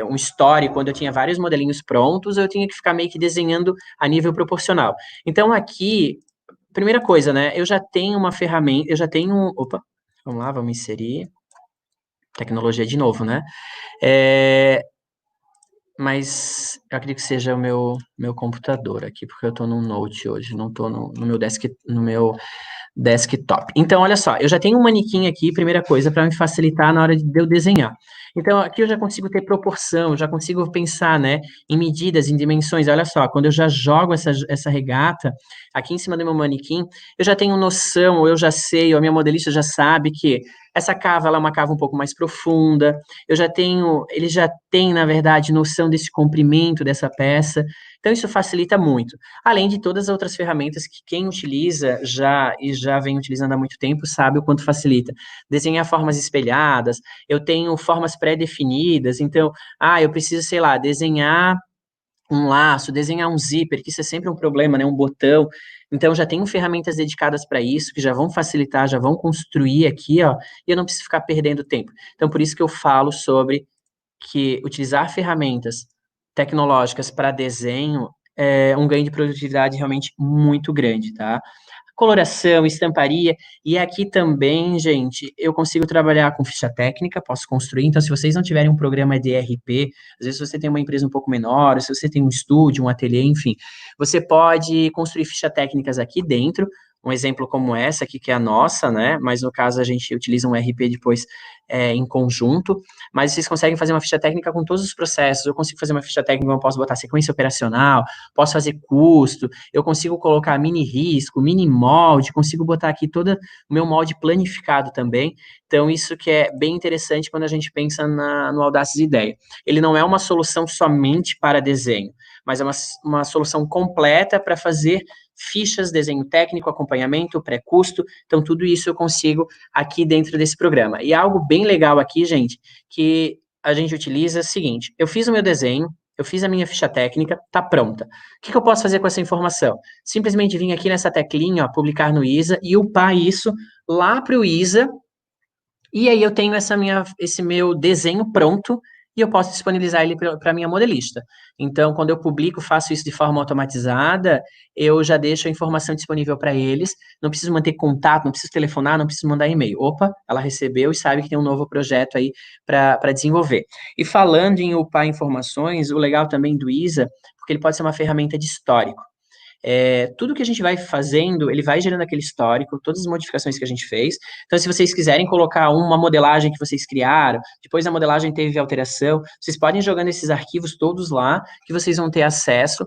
um story, quando eu tinha vários modelinhos prontos, eu tinha que ficar meio que desenhando a nível proporcional. Então, aqui, primeira coisa, né? Eu já tenho uma ferramenta, eu já tenho. Opa, vamos lá, vamos inserir. Tecnologia de novo, né? Mas eu acredito que seja o meu computador aqui, porque eu estou no Note hoje, não estou no meu desktop. Então, olha só, eu já tenho um manequim aqui, primeira coisa, para me facilitar na hora de eu desenhar. Então, aqui eu já consigo ter proporção, eu já consigo pensar, né, em medidas, em dimensões. Olha só, quando eu já jogo essa regata aqui em cima do meu manequim, eu já tenho noção, ou eu já sei, ou a minha modelista já sabe que essa cava ela é uma cava um pouco mais profunda. Ele já tem, na verdade, noção desse comprimento dessa peça. Então, isso facilita muito. Além de todas as outras ferramentas que quem utiliza já vem utilizando há muito tempo, sabe o quanto facilita. Desenhar formas espelhadas, eu tenho formas pré-definidas, então, eu preciso, sei lá, desenhar um laço, desenhar um zíper, que isso é sempre um problema, né? Um botão. Então, já tenho ferramentas dedicadas para isso, que já vão facilitar, já vão construir aqui, ó, e eu não preciso ficar perdendo tempo. Então, por isso que eu falo sobre que utilizar ferramentas tecnológicas para desenho é um ganho de produtividade realmente muito grande, tá? Coloração, estamparia, e aqui também, gente, eu consigo trabalhar com ficha técnica, posso construir, então se vocês não tiverem um programa de ERP, às vezes você tem uma empresa um pouco menor, se você tem um estúdio, um ateliê, enfim, você pode construir fichas técnicas aqui dentro, um exemplo como essa aqui, que é a nossa, né, mas no caso a gente utiliza um ERP depois em conjunto, mas vocês conseguem fazer uma ficha técnica com todos os processos, eu consigo fazer uma ficha técnica, eu posso botar sequência operacional, posso fazer custo, eu consigo colocar mini risco, mini molde, consigo botar aqui todo o meu molde planificado também. Então, isso que é bem interessante quando a gente pensa no Audaces Ideia. Ele não é uma solução somente para desenho, mas é uma solução completa para fazer fichas, desenho técnico, acompanhamento, pré-custo. Então, tudo isso eu consigo aqui dentro desse programa. E algo bem legal aqui, gente, que a gente utiliza é o seguinte: eu fiz o meu desenho, eu fiz a minha ficha técnica, tá pronta. O que eu posso fazer com essa informação? Simplesmente vir aqui nessa teclinha, ó, publicar no ISA e upar isso lá para o ISA. E aí eu tenho esse meu desenho pronto e eu posso disponibilizar ele para a minha modelista. Então, quando eu publico, faço isso de forma automatizada, eu já deixo a informação disponível para eles, não preciso manter contato, não preciso telefonar, não preciso mandar e-mail. Opa, ela recebeu e sabe que tem um novo projeto aí para desenvolver. E falando em upar informações, o legal também do ISA, porque ele pode ser uma ferramenta de histórico. Tudo que a gente vai fazendo, ele vai gerando aquele histórico, todas as modificações que a gente fez. Então, se vocês quiserem colocar uma modelagem que vocês criaram, depois a modelagem teve alteração, vocês podem ir jogando esses arquivos todos lá, que vocês vão ter acesso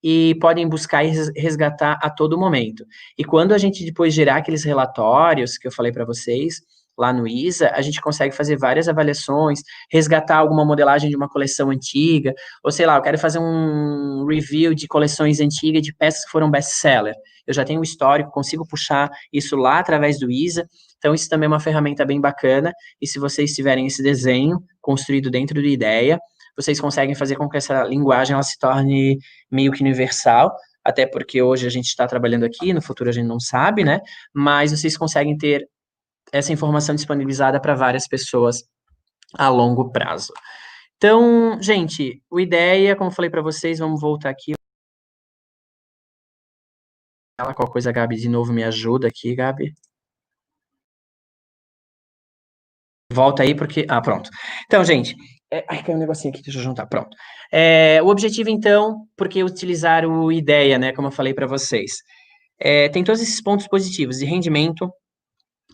e podem buscar e resgatar a todo momento. E quando a gente depois gerar aqueles relatórios que eu falei para vocês, lá no ISA, a gente consegue fazer várias avaliações, resgatar alguma modelagem de uma coleção antiga, ou sei lá, eu quero fazer um review de coleções antigas de peças que foram best-seller. Eu já tenho um histórico, consigo puxar isso lá através do ISA, então isso também é uma ferramenta bem bacana, e se vocês tiverem esse desenho construído dentro do IDEA, vocês conseguem fazer com que essa linguagem ela se torne meio que universal, até porque hoje a gente está trabalhando aqui, no futuro a gente não sabe, né? Mas vocês conseguem ter essa informação disponibilizada para várias pessoas a longo prazo. Então, gente, o ideia, como eu falei para vocês, vamos voltar aqui. Qualquer coisa, Gabi, de novo me ajuda aqui, Gabi. Volta aí, porque. Ah, pronto. Então, gente. Ai, caiu um negocinho aqui, deixa eu juntar. Pronto. O objetivo, então, porque utilizar o IDEA, né? Como eu falei para vocês. Tem todos esses pontos positivos de rendimento,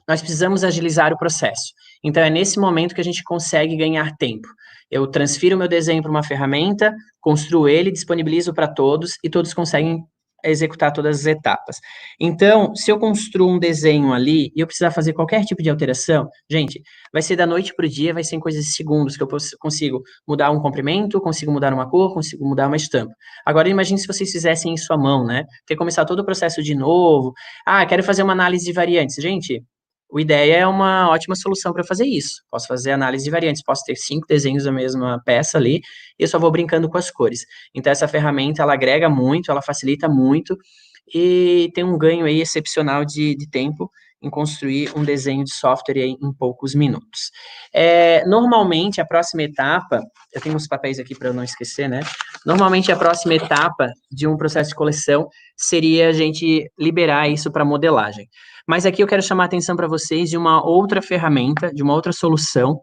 nós precisamos agilizar o processo. Então, é nesse momento que a gente consegue ganhar tempo. Eu transfiro meu desenho para uma ferramenta, construo ele, disponibilizo para todos e todos conseguem executar todas as etapas. Então, se eu construo um desenho ali e eu precisar fazer qualquer tipo de alteração, gente, vai ser da noite para o dia, vai ser em coisas de segundos que eu consigo mudar um comprimento, consigo mudar uma cor, consigo mudar uma estampa. Agora, imagine se vocês fizessem isso à mão, né? Ter que começar todo o processo de novo. Ah, quero fazer uma análise de variantes. Gente, o IDEA é uma ótima solução para fazer isso. Posso fazer análise de variantes, posso ter 5 desenhos da mesma peça ali, e eu só vou brincando com as cores. Então, essa ferramenta, ela agrega muito, ela facilita muito, e tem um ganho aí excepcional de tempo em construir um desenho de software aí em poucos minutos. Normalmente, a próxima etapa, eu tenho uns papéis aqui para eu não esquecer, né? Normalmente, a próxima etapa de um processo de coleção seria a gente liberar isso para modelagem. Mas aqui eu quero chamar a atenção para vocês de uma outra ferramenta, de uma outra solução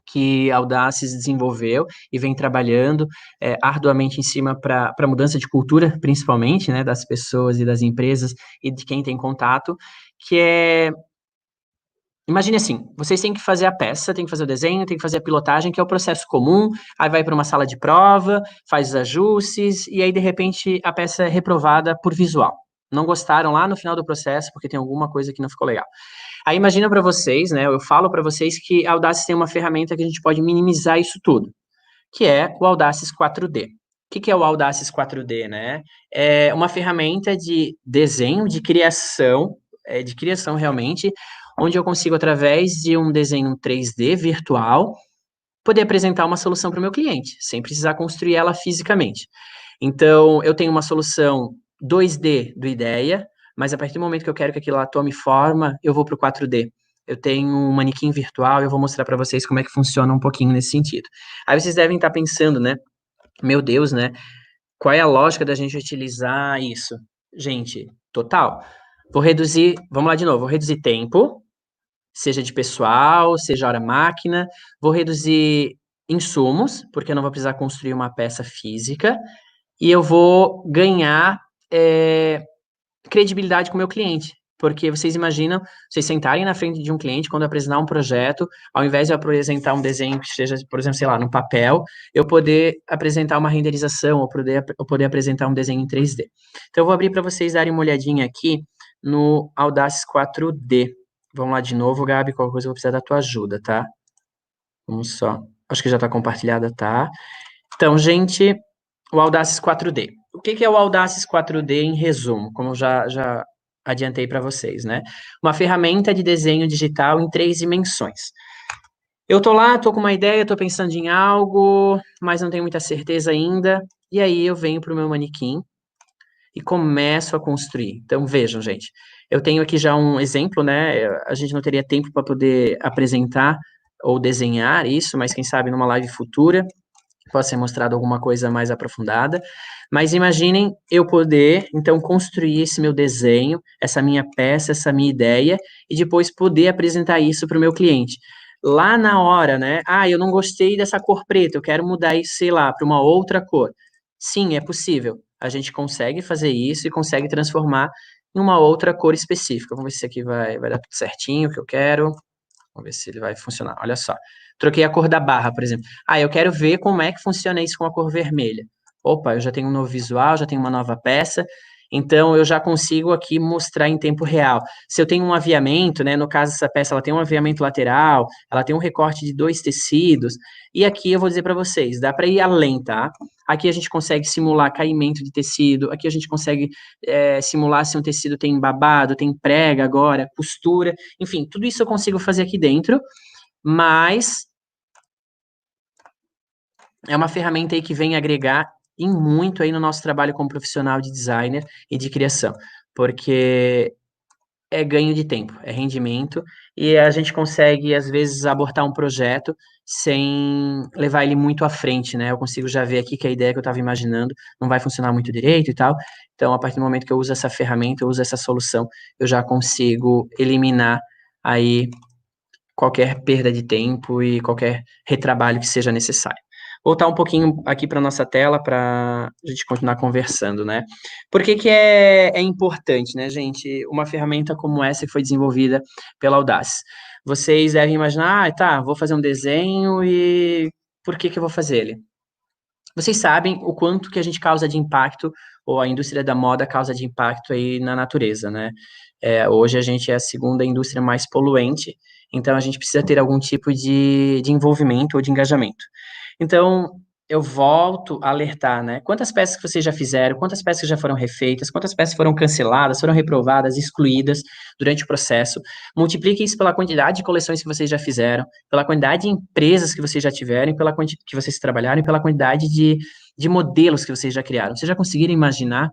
que a Audaces desenvolveu e vem trabalhando arduamente em cima para mudança de cultura, principalmente, né, das pessoas e das empresas e de quem tem contato, que é. Imagine assim, vocês têm que fazer a peça, têm que fazer o desenho, têm que fazer a pilotagem, que é o processo comum, aí vai para uma sala de prova, faz os ajustes, e aí, de repente, a peça é reprovada por visual. Não gostaram lá no final do processo, porque tem alguma coisa que não ficou legal. Aí imagina para vocês, né? Eu falo para vocês que a Audaces tem uma ferramenta que a gente pode minimizar isso tudo, que é o Audaces 4D. O que é o Audaces 4D, né? É uma ferramenta de desenho, de criação realmente, onde eu consigo, através de um desenho 3D virtual, poder apresentar uma solução para o meu cliente, sem precisar construir ela fisicamente. Então, eu tenho uma solução 2D do IDEA, mas a partir do momento que eu quero que aquilo lá tome forma, eu vou para o 4D. Eu tenho um manequim virtual, eu vou mostrar para vocês como é que funciona um pouquinho nesse sentido. Aí vocês devem estar pensando, né? Meu Deus, né? Qual é a lógica da gente utilizar isso? Gente, total. Vamos lá de novo, vou reduzir tempo, seja de pessoal, seja hora máquina, vou reduzir insumos, porque eu não vou precisar construir uma peça física, e eu vou ganhar credibilidade com o meu cliente. Porque vocês imaginam, vocês sentarem na frente de um cliente quando eu apresentar um projeto, ao invés de eu apresentar um desenho que esteja, por exemplo, sei lá, no papel, eu poder apresentar uma renderização, ou poder apresentar um desenho em 3D. Então, eu vou abrir para vocês darem uma olhadinha aqui no Audaces 4D. Vamos lá de novo, Gabi, qualquer coisa eu vou precisar da tua ajuda, tá? Vamos só. Acho que já está compartilhada, tá? Então, gente, o Audaces 4D. O que é o Audaces 4D em resumo? Como eu já adiantei para vocês, né? Uma ferramenta de desenho digital em 3 dimensões. Eu tô lá, tô com uma ideia, tô pensando em algo, mas não tenho muita certeza ainda. E aí eu venho para o meu manequim e começo a construir. Então, vejam, gente, eu tenho aqui já um exemplo, né? A gente não teria tempo para poder apresentar ou desenhar isso, mas quem sabe numa live futura possa ser mostrado alguma coisa mais aprofundada. Mas imaginem eu poder, então, construir esse meu desenho, essa minha peça, essa minha ideia, e depois poder apresentar isso para o meu cliente. Lá na hora, né? Ah, eu não gostei dessa cor preta, eu quero mudar isso, sei lá, para uma outra cor. Sim, é possível. A gente consegue fazer isso e consegue transformar em uma outra cor específica. Vamos ver se isso aqui vai dar tudo certinho, o que eu quero. Vamos ver se ele vai funcionar. Olha só. Troquei a cor da barra, por exemplo. Ah, eu quero ver como é que funciona isso com a cor vermelha. Opa, eu já tenho um novo visual, já tenho uma nova peça, então eu já consigo aqui mostrar em tempo real. Se eu tenho um aviamento, né, no caso essa peça ela tem um aviamento lateral, ela tem um recorte de 2 tecidos, e aqui eu vou dizer para vocês, dá para ir além, tá? Aqui a gente consegue simular caimento de tecido, aqui a gente consegue simular se um tecido tem babado, tem prega agora, costura, enfim, tudo isso eu consigo fazer aqui dentro, mas é uma ferramenta aí que vem agregar em muito aí no nosso trabalho como profissional de designer e de criação, porque é ganho de tempo, é rendimento, e a gente consegue, às vezes, abortar um projeto sem levar ele muito à frente, né? Eu consigo já ver aqui que a ideia que eu estava imaginando não vai funcionar muito direito e tal. Então, a partir do momento que eu uso essa ferramenta, eu uso essa solução, eu já consigo eliminar aí qualquer perda de tempo e qualquer retrabalho que seja necessário. Voltar um pouquinho aqui para nossa tela para a gente continuar conversando, né? Por que que é importante, né, gente, uma ferramenta como essa que foi desenvolvida pela Audace? Vocês devem imaginar, ah, tá, vou fazer um desenho e por que que eu vou fazer ele? Vocês sabem o quanto que a gente causa de impacto, ou a indústria da moda causa de impacto aí na natureza, né? Hoje a gente é a segunda indústria mais poluente, então a gente precisa ter algum tipo de envolvimento ou de engajamento. Então, eu volto a alertar, né? Quantas peças que vocês já fizeram, quantas peças que já foram refeitas, quantas peças foram canceladas, foram reprovadas, excluídas durante o processo. Multiplique isso pela quantidade de coleções que vocês já fizeram, pela quantidade de empresas que vocês já tiveram, pela quantidade que vocês trabalharam, e pela quantidade de modelos que vocês já criaram. Vocês já conseguiram imaginar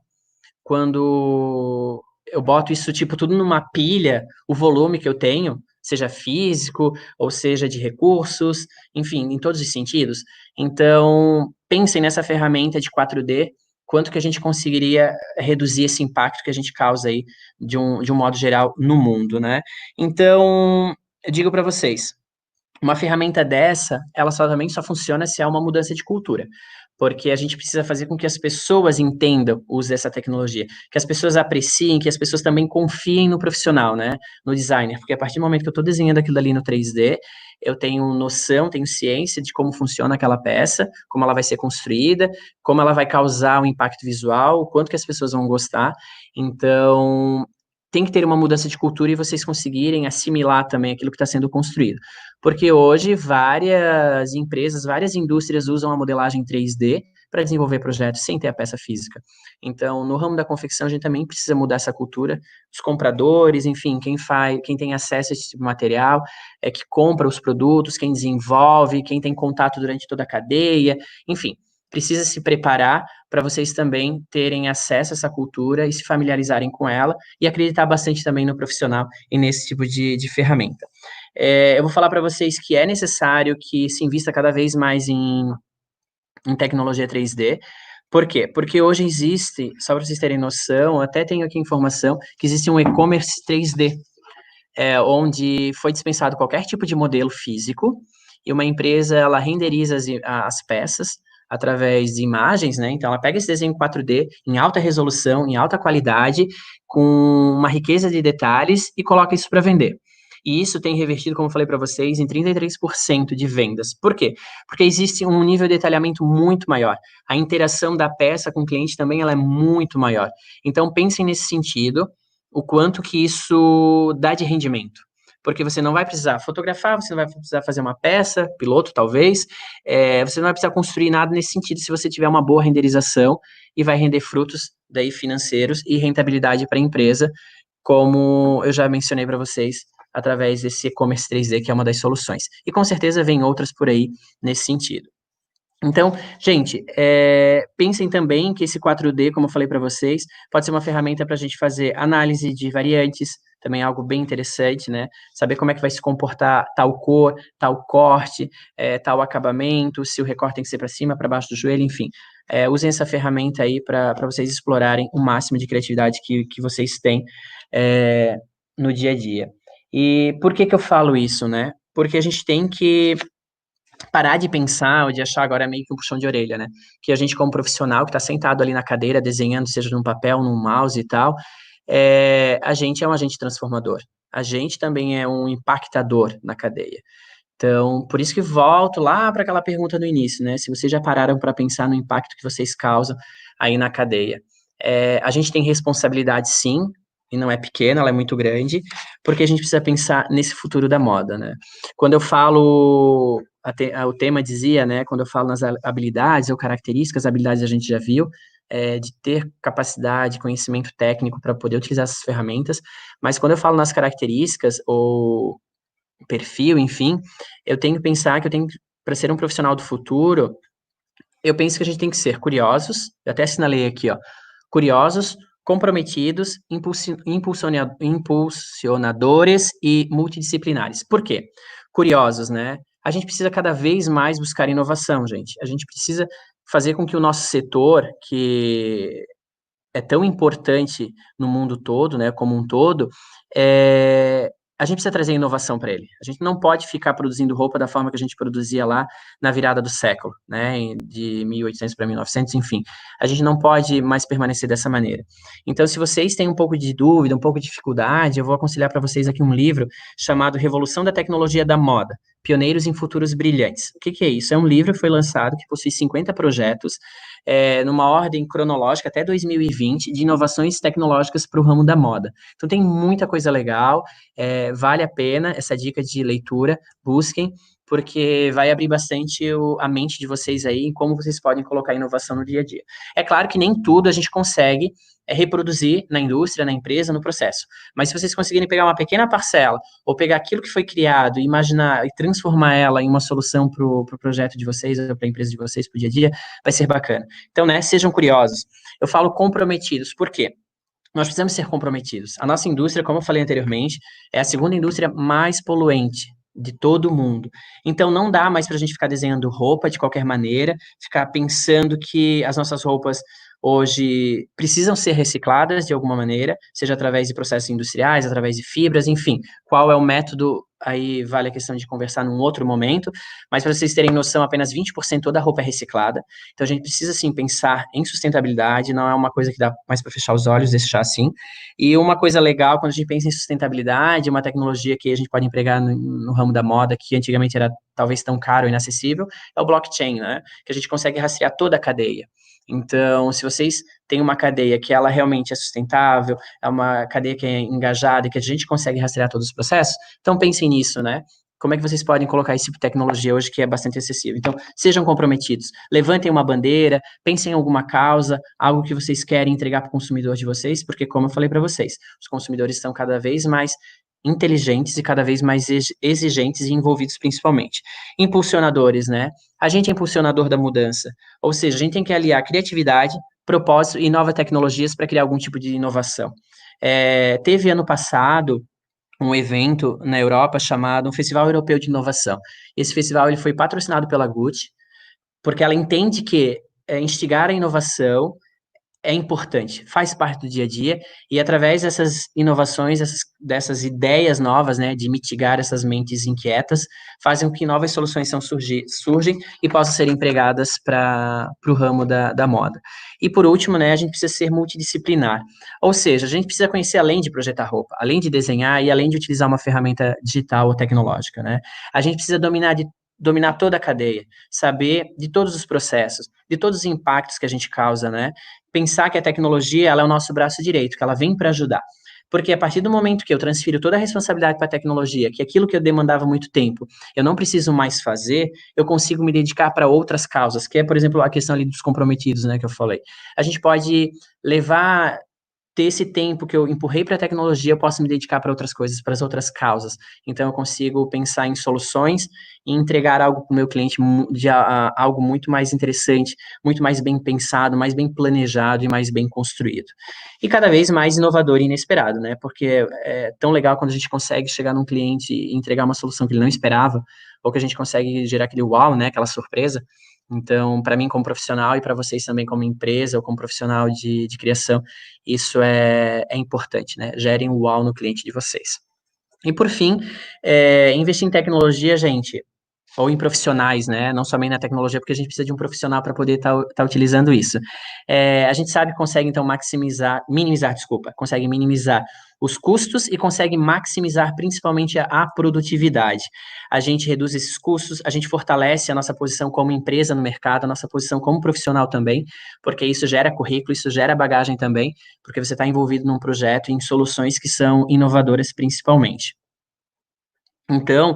quando eu boto isso, tipo, tudo numa pilha, o volume que eu tenho, seja físico, ou seja de recursos, enfim, em todos os sentidos. Então, pensem nessa ferramenta de 4D, quanto que a gente conseguiria reduzir esse impacto que a gente causa aí, de um modo geral, no mundo, né? Então, eu digo para vocês, uma ferramenta dessa, ela também só funciona se há uma mudança de cultura, porque a gente precisa fazer com que as pessoas entendam o uso dessa tecnologia, que as pessoas apreciem, que as pessoas também confiem no profissional, né, no designer, porque a partir do momento que eu estou desenhando aquilo ali no 3D, eu tenho noção, tenho ciência de como funciona aquela peça, como ela vai ser construída, como ela vai causar um impacto visual, o quanto que as pessoas vão gostar, então tem que ter uma mudança de cultura e vocês conseguirem assimilar também aquilo que está sendo construído. Porque hoje várias empresas, várias indústrias usam a modelagem 3D para desenvolver projetos sem ter a peça física. Então, no ramo da confecção, a gente também precisa mudar essa cultura. Os compradores, enfim, quem tem acesso a esse tipo de material, que compra os produtos, quem desenvolve, quem tem contato durante toda a cadeia, enfim, precisa se preparar para vocês também terem acesso a essa cultura e se familiarizarem com ela e acreditar bastante também no profissional e nesse tipo de ferramenta. Eu vou falar para vocês que é necessário que se invista cada vez mais em tecnologia 3D. Por quê? Porque hoje existe, só para vocês terem noção, até tenho aqui informação, que existe um e-commerce 3D, onde foi dispensado qualquer tipo de modelo físico, e uma empresa, ela renderiza as peças através de imagens, né? Então, ela pega esse desenho 4D em alta resolução, em alta qualidade, com uma riqueza de detalhes, e coloca isso para vender. E isso tem revertido, como eu falei para vocês, em 33% de vendas. Por quê? Porque existe um nível de detalhamento muito maior. A interação da peça com o cliente também ela é muito maior. Então, pensem nesse sentido, o quanto que isso dá de rendimento. Porque você não vai precisar fotografar, você não vai precisar fazer uma peça, piloto talvez, você não vai precisar construir nada nesse sentido se você tiver uma boa renderização e vai render frutos daí financeiros e rentabilidade para a empresa, como eu já mencionei para vocês, através desse e-commerce 3D, que é uma das soluções. E com certeza vem outras por aí nesse sentido. Então, gente, pensem também que esse 4D, como eu falei para vocês, pode ser uma ferramenta para a gente fazer análise de variantes, também é algo bem interessante, né? Saber como é que vai se comportar tal cor, tal corte, tal acabamento, se o recorte tem que ser para cima, para baixo do joelho, enfim. Usem essa ferramenta aí para vocês explorarem o máximo de criatividade que vocês têm no dia a dia. E por que eu falo isso, né? Porque a gente tem que parar de pensar ou de achar agora meio que um puxão de orelha, né? Que a gente, como profissional que está sentado ali na cadeira, desenhando, seja num papel, num mouse e tal, a gente é um agente transformador. A gente também é um impactador na cadeia. Então, por isso que volto lá para aquela pergunta no início, né? Se vocês já pararam para pensar no impacto que vocês causam aí na cadeia. A gente tem responsabilidade, sim, e não é pequena, ela é muito grande, porque a gente precisa pensar nesse futuro da moda, né? Quando eu falo, o tema dizia, né? Quando eu falo nas habilidades ou características, habilidades a gente já viu, de ter capacidade, conhecimento técnico para poder utilizar essas ferramentas, mas quando eu falo nas características ou perfil, enfim, eu tenho que pensar que para ser um profissional do futuro, eu penso que a gente tem que ser curiosos, eu até assinalei aqui, ó, curiosos, comprometidos, impulsionadores e multidisciplinares. Por quê? Curiosos, né? A gente precisa cada vez mais buscar inovação, gente. A gente precisa fazer com que o nosso setor, que é tão importante no mundo todo, né, como um todo, a gente precisa trazer inovação para ele. A gente não pode ficar produzindo roupa da forma que a gente produzia lá na virada do século, né, de 1800 para 1900, enfim. A gente não pode mais permanecer dessa maneira. Então, se vocês têm um pouco de dúvida, um pouco de dificuldade, eu vou aconselhar para vocês aqui um livro chamado Revolução da Tecnologia da Moda, Pioneiros em Futuros Brilhantes. O que é isso? É um livro que foi lançado, que possui 50 projetos, numa ordem cronológica até 2020, de inovações tecnológicas para o ramo da moda. Então tem muita coisa legal, vale a pena essa dica de leitura, busquem, porque vai abrir bastante a mente de vocês aí em como vocês podem colocar inovação no dia a dia. É claro que nem tudo a gente consegue reproduzir na indústria, na empresa, no processo. Mas se vocês conseguirem pegar uma pequena parcela, ou pegar aquilo que foi criado e imaginar e transformar ela em uma solução para o projeto de vocês, ou para a empresa de vocês, para o dia a dia, vai ser bacana. Então, né, sejam curiosos. Eu falo comprometidos, por quê? Nós precisamos ser comprometidos. A nossa indústria, como eu falei anteriormente, é a segunda indústria mais poluente de todo o mundo. Então, não dá mais para a gente ficar desenhando roupa de qualquer maneira, ficar pensando que as nossas roupas hoje precisam ser recicladas de alguma maneira, seja através de processos industriais, através de fibras, enfim. Qual é o método? Aí vale a questão de conversar num outro momento, mas para vocês terem noção, apenas 20% da roupa é reciclada. Então a gente precisa sim pensar em sustentabilidade, não é uma coisa que dá mais para fechar os olhos, deixar assim. E uma coisa legal quando a gente pensa em sustentabilidade, uma tecnologia que a gente pode empregar no ramo da moda, que antigamente era talvez tão caro e inacessível, é o blockchain, né? Que a gente consegue rastrear toda a cadeia. Então, se vocês têm uma cadeia que ela realmente é sustentável, é uma cadeia que é engajada e que a gente consegue rastrear todos os processos, então pensem nisso, né? Como é que vocês podem colocar esse tipo de tecnologia hoje que é bastante acessível? Então, sejam comprometidos, levantem uma bandeira, pensem em alguma causa, algo que vocês querem entregar para o consumidor de vocês, porque, como eu falei para vocês, os consumidores estão cada vez mais inteligentes e cada vez mais exigentes e envolvidos principalmente. Impulsionadores, né? A gente é impulsionador da mudança, ou seja, a gente tem que aliar criatividade, propósito e novas tecnologias para criar algum tipo de inovação. Teve ano passado um evento na Europa chamado um Festival Europeu de Inovação. Esse festival ele foi patrocinado pela Gucci, porque ela entende que instigar a inovação é importante, faz parte do dia a dia, e através dessas inovações, dessas ideias novas, né, de mitigar essas mentes inquietas, fazem com que novas soluções surgem e possam ser empregadas para o ramo da moda. E por último, né, a gente precisa ser multidisciplinar, ou seja, a gente precisa conhecer além de projetar roupa, além de desenhar e além de utilizar uma ferramenta digital ou tecnológica, né? A gente precisa dominar toda a cadeia, saber de todos os processos, de todos os impactos que a gente causa, né? Pensar que a tecnologia ela é o nosso braço direito, que ela vem para ajudar. Porque a partir do momento que eu transfiro toda a responsabilidade para a tecnologia, que aquilo que eu demandava muito tempo, eu não preciso mais fazer, eu consigo me dedicar para outras causas, que é, por exemplo, a questão ali dos comprometidos, né, que eu falei. A gente pode levar ter esse tempo que eu empurrei para a tecnologia, eu posso me dedicar para outras coisas, para as outras causas. Então, eu consigo pensar em soluções e entregar algo para o meu cliente, algo muito mais interessante, muito mais bem pensado, mais bem planejado e mais bem construído. E cada vez mais inovador e inesperado, né? Porque é tão legal quando a gente consegue chegar num cliente e entregar uma solução que ele não esperava, ou que a gente consegue gerar aquele uau, né? Aquela surpresa. Então, para mim como profissional e para vocês também como empresa ou como profissional de criação, isso é importante, né? Gerem o uau no cliente de vocês. E por fim, investir em tecnologia, gente, ou em profissionais, né? Não somente na tecnologia, porque a gente precisa de um profissional para poder estar utilizando isso. A gente sabe que consegue, então, consegue minimizar os custos e consegue maximizar principalmente a produtividade. A gente reduz esses custos, a gente fortalece a nossa posição como empresa no mercado, a nossa posição como profissional também, porque isso gera currículo, isso gera bagagem também, porque você está envolvido num projeto em soluções que são inovadoras principalmente. Então,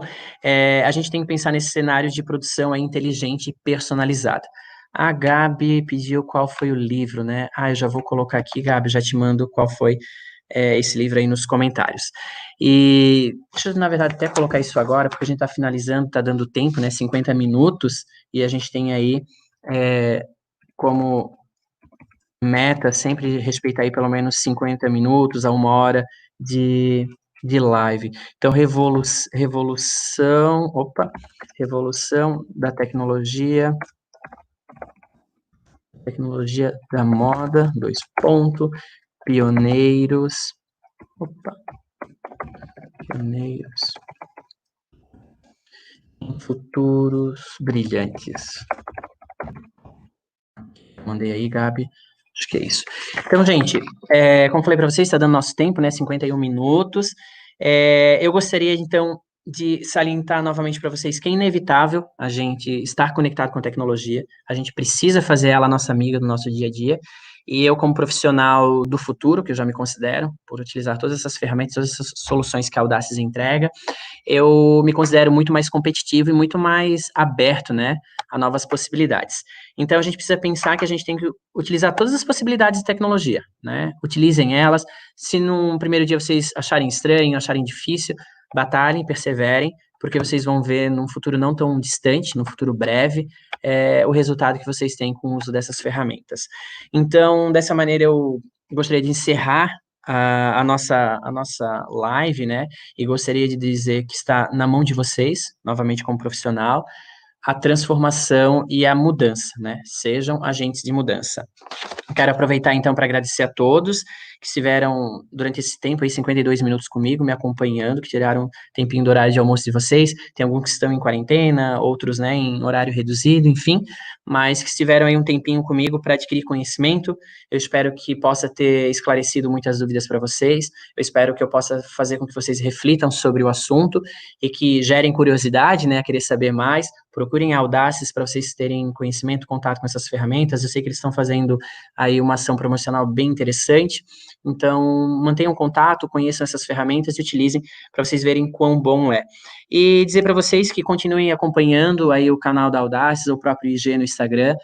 a gente tem que pensar nesse cenário de produção aí inteligente e personalizada. A Gabi pediu qual foi o livro, né? Eu já vou colocar aqui, Gabi, já te mando qual foi esse livro aí nos comentários. E deixa eu, na verdade, até colocar isso agora, porque a gente está finalizando, está dando tempo, né? 50 minutos, e a gente tem aí como meta sempre respeitar aí pelo menos 50 minutos a 1 hora de live. Então, revolução da tecnologia da moda, pioneiros, pioneiros em futuros brilhantes. Mandei aí, Gabi. Acho que é isso. Então, gente, como falei para vocês, está dando nosso tempo, né? 51 minutos. Eu gostaria, então, de salientar novamente para vocês que é inevitável a gente estar conectado com a tecnologia. A gente precisa fazer ela nossa amiga no nosso dia a dia. E eu, como profissional do futuro, que eu já me considero, por utilizar todas essas ferramentas, todas essas soluções que a Audaces entrega, eu me considero muito mais competitivo e muito mais aberto, né, a novas possibilidades. Então, a gente precisa pensar que a gente tem que utilizar todas as possibilidades de tecnologia, né? Utilizem elas. Se num primeiro dia vocês acharem estranho, acharem difícil, batalhem, perseverem, porque vocês vão ver num futuro não tão distante, num futuro breve, o resultado que vocês têm com o uso dessas ferramentas. Então, dessa maneira, eu gostaria de encerrar a nossa live, né? E gostaria de dizer que está na mão de vocês, novamente como profissional, a transformação e a mudança, né? Sejam agentes de mudança. Quero aproveitar então para agradecer a todos que estiveram durante esse tempo aí, 52 minutos comigo, me acompanhando, que tiraram tempinho do horário de almoço de vocês. Tem alguns que estão em quarentena, outros, né, em horário reduzido, enfim, mas que estiveram aí um tempinho comigo para adquirir conhecimento. Eu espero que possa ter esclarecido muitas dúvidas para vocês. Eu espero que eu possa fazer com que vocês reflitam sobre o assunto e que gerem curiosidade, né, a querer saber mais. Procurem a Audaces para vocês terem conhecimento, contato com essas ferramentas. Eu sei que eles estão fazendo aí uma ação promocional bem interessante. Então, mantenham contato, conheçam essas ferramentas e utilizem para vocês verem quão bom é. E dizer para vocês que continuem acompanhando aí o canal da Audaces, o próprio IG no Instagram,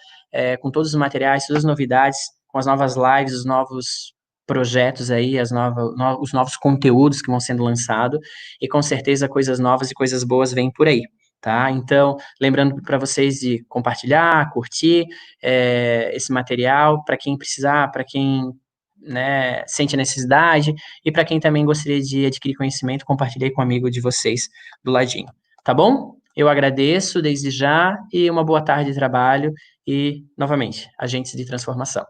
com todos os materiais, todas as novidades, com as novas lives, os novos projetos aí, os novos conteúdos que vão sendo lançados, e com certeza coisas novas e coisas boas vêm por aí. Tá? Então, lembrando para vocês de compartilhar, curtir esse material, para quem precisar, para quem, né, sente a necessidade, e para quem também gostaria de adquirir conhecimento, compartilhei com um amigo de vocês do ladinho. Tá bom? Eu agradeço desde já e uma boa tarde de trabalho e, novamente, agentes de transformação.